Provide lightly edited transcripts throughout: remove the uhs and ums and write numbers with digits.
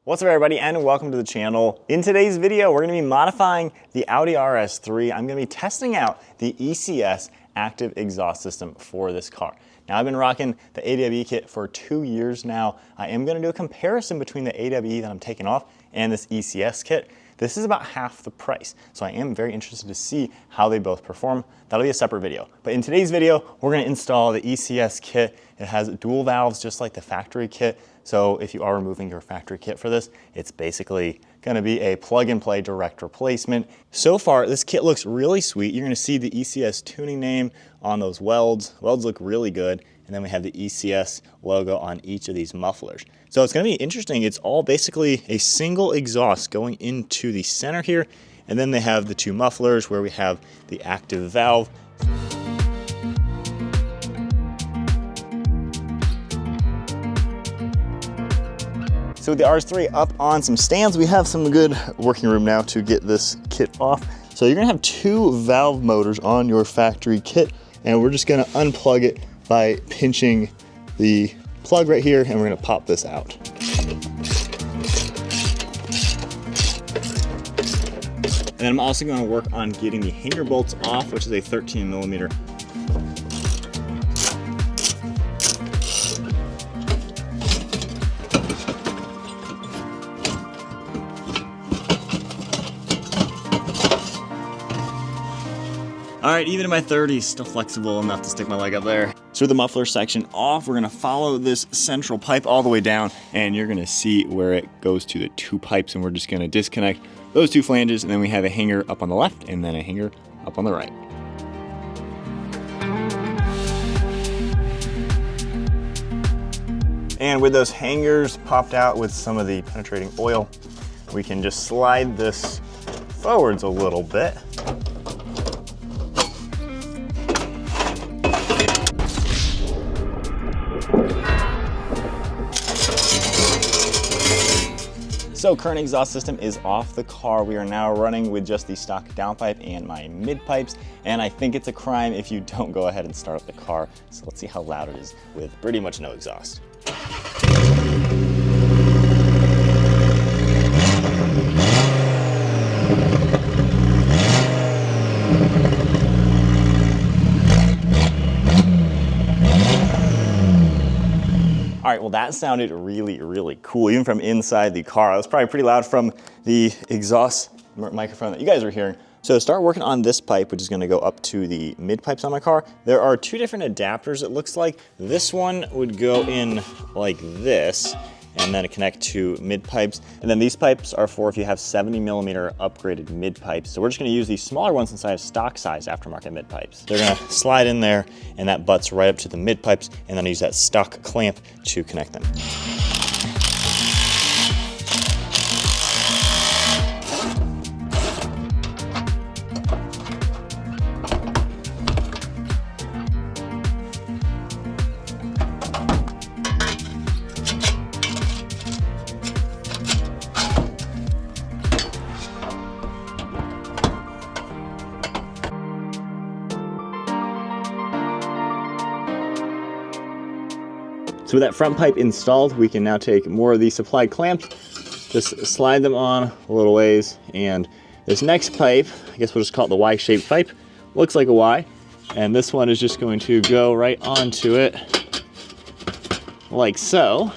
What's up everybody and welcome to the channel. In today's video, we're gonna be modifying the Audi RS3. I'm gonna be testing out the ECS active exhaust system for this car. Now I've been rocking the AWE kit for 2 years now. I am gonna do a comparison between the AWE that I'm taking off and this ECS kit. This is about half the price, so I am very interested to see how they both perform. That'll be a separate video. But in today's video, we're gonna install the ECS kit. It has dual valves just like the factory kit. So if you are removing your factory kit for this, it's basically gonna be a plug and play direct replacement. So far, this kit looks really sweet. You're gonna see the ECS tuning name on those welds. Welds look really good. And then we have the ECS logo on each of these mufflers. So it's gonna be interesting. It's all basically a single exhaust going into the center here. And then they have the two mufflers where we have the active valve. So with the RS3 up on some stands, we have some good working room now to get this kit off. So you're gonna have two valve motors on your factory kit, and we're just gonna unplug it by pinching the plug right here, and we're gonna pop this out. And then I'm also gonna work on getting the hanger bolts off, which is a 13mm. All right, even in my 30s, still flexible enough to stick my leg up there. So with the muffler section off, we're gonna follow this central pipe all the way down, and you're gonna see where it goes to the two pipes, and we're just gonna disconnect those two flanges, and then we have a hanger up on the left and then a hanger up on the right. And with those hangers popped out with some of the penetrating oil, we can just slide this forwards a little bit. So current exhaust system is off the car. We are now running with just the stock downpipe and my mid pipes, and I think it's a crime if you don't go ahead and start up the car. So let's see how loud it is with pretty much no exhaust. All right, well that sounded really cool, even from inside the car. That was probably pretty loud from the exhaust microphone that you guys are hearing. So to start working on this pipe, which is gonna go up to the mid pipes on my car, there are two different adapters it looks like. This one would go in like this, and then connect to mid pipes. And then these pipes are for if you have 70mm upgraded mid pipes. So we're just gonna use these smaller ones inside of stock size aftermarket mid pipes. They're gonna slide in there, and that butts right up to the mid pipes, and then use that stock clamp to connect them. So with that front pipe installed, we can now take more of these supplied clamps, just slide them on a little ways, and this next pipe, I guess we'll just call it the Y-shaped pipe, looks like a Y, and this one is just going to go right onto it, like so.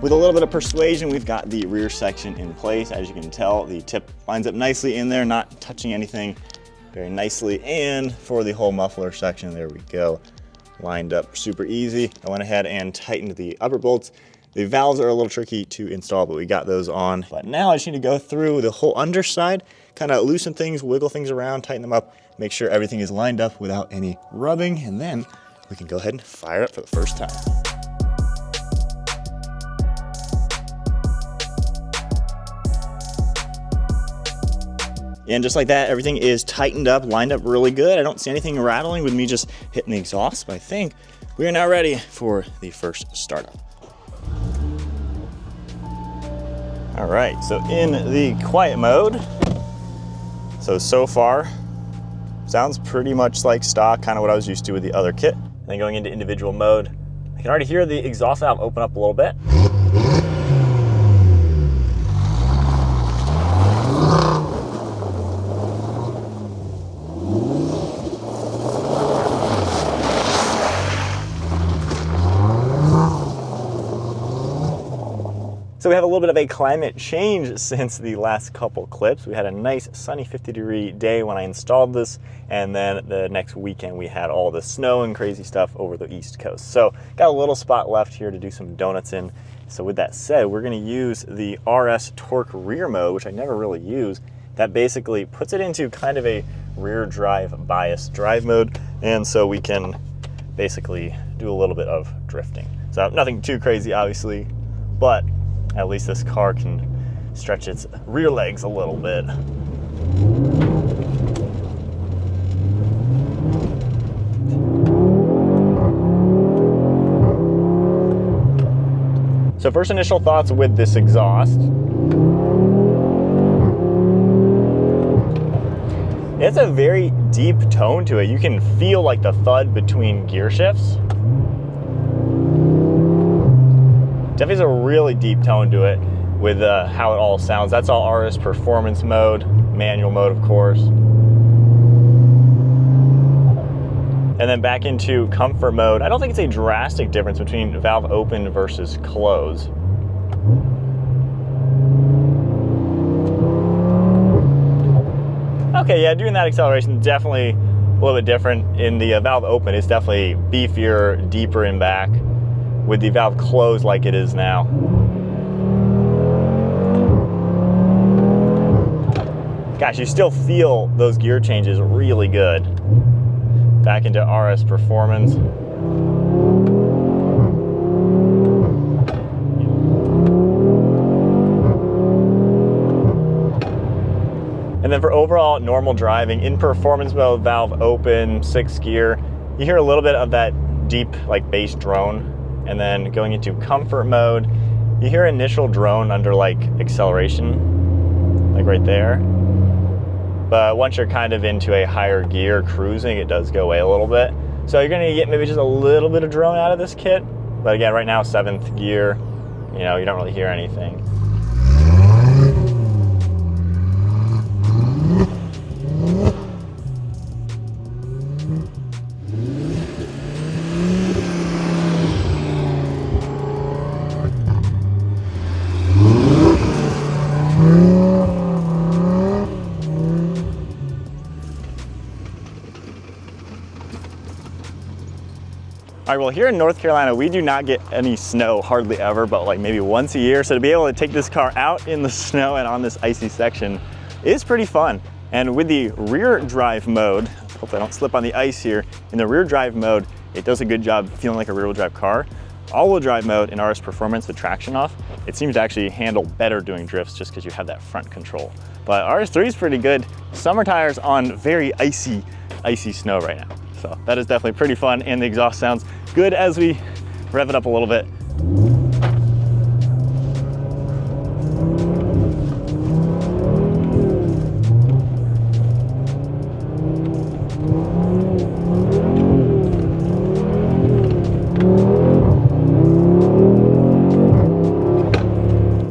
With a little bit of persuasion, we've got the rear section in place. As you can tell, the tip lines up nicely in there, not touching anything, very nicely. And for the whole muffler section, there we go, lined up super easy. I went ahead and tightened the upper bolts. The valves are a little tricky to install, but we got those on. But now I just need to go through the whole underside, kind of loosen things, wiggle things around, tighten them up, make sure everything is lined up without any rubbing, and then we can go ahead and fire it up for the first time. And just like that, everything is tightened up, lined up really good. I don't see anything rattling with me just hitting the exhaust, but I think we are now ready for the first startup. All right, so in the quiet mode, so far, sounds pretty much like stock, kind of what I was used to with the other kit. And then going into individual mode, I can already hear the exhaust valve open up a little bit. So we have a little bit of a climate change since the last couple clips. We had a nice sunny 50-degree day when I installed this, and then the next weekend we had all the snow and crazy stuff over the East Coast. So got a little spot left here to do some donuts in. So with that said, we're gonna use the RS Torque rear mode, which I never really use. That basically puts it into kind of a rear drive bias drive mode, and so we can basically do a little bit of drifting. So nothing too crazy, obviously, but at least this car can stretch its rear legs a little bit. So first initial thoughts with this exhaust. It's a very deep tone to it. You can feel like the thud between gear shifts. Definitely has a really deep tone to it with how it all sounds. That's all RS performance mode, manual mode, of course. And then back into comfort mode. I don't think it's a drastic difference between valve open versus close. Okay, yeah, doing that acceleration definitely a little bit different. In the valve open, it's definitely beefier, deeper in back. With the valve closed like it is now. Gosh, you still feel those gear changes really good. Back into RS performance. And then for overall normal driving, in performance mode, valve open, 6th gear, you hear a little bit of that deep like bass drone. And then going into comfort mode, you hear initial drone under like acceleration, like right there. But once you're kind of into a higher gear cruising, it does go away a little bit. So you're gonna get maybe just a little bit of drone out of this kit. But again, right now, 7th gear, you know, you don't really hear anything. All right, well, here in North Carolina, we do not get any snow hardly ever, but like maybe once a year. So to be able to take this car out in the snow and on this icy section is pretty fun. And with the rear drive mode, hopefully I don't slip on the ice here, in the rear drive mode, it does a good job feeling like a rear wheel drive car. All-wheel drive mode in RS Performance, the traction off, it seems to actually handle better doing drifts just because you have that front control. But RS3 is pretty good. Summer tires on very icy snow right now. So that is definitely pretty fun, and the exhaust sounds good as we rev it up a little bit.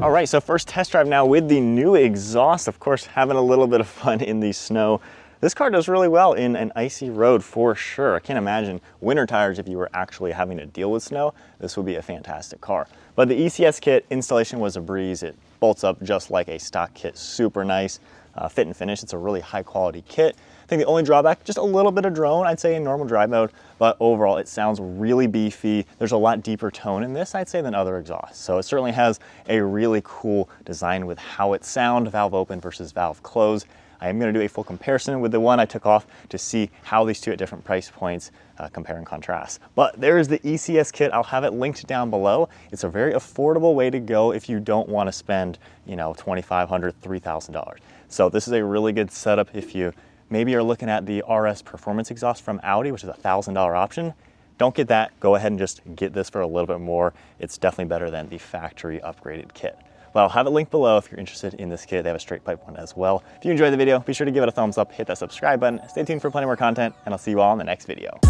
All right, so first test drive now with the new exhaust. Of course, having a little bit of fun in the snow. This car does really well in an icy road for sure. I can't imagine winter tires if you were actually having to deal with snow. This would be a fantastic car. But the ECS kit installation was a breeze. It bolts up just like a stock kit, super nice. Fit and finish, it's a really high quality kit. I think the only drawback, just a little bit of drone, I'd say, in normal drive mode, but overall it sounds really beefy. There's a lot deeper tone in this, I'd say, than other exhausts. So it certainly has a really cool design with how it sounds, valve open versus valve closed. I am going to do a full comparison with the one I took off to see how these two at different price points compare and contrast. But there is the ECS kit. I'll have it linked down below. It's a very affordable way to go if you don't want to spend, you know, $2,500, $3,000. So this is a really good setup if you maybe are looking at the RS Performance exhaust from Audi, which is a $1,000 option. Don't get that. Go ahead and just get this for a little bit more. It's definitely better than the factory upgraded kit. But I'll have it linked below if you're interested in this kit. They have a straight pipe one as well. If you enjoyed the video, be sure to give it a thumbs up, hit that subscribe button, stay tuned for plenty more content, and I'll see you all in the next video.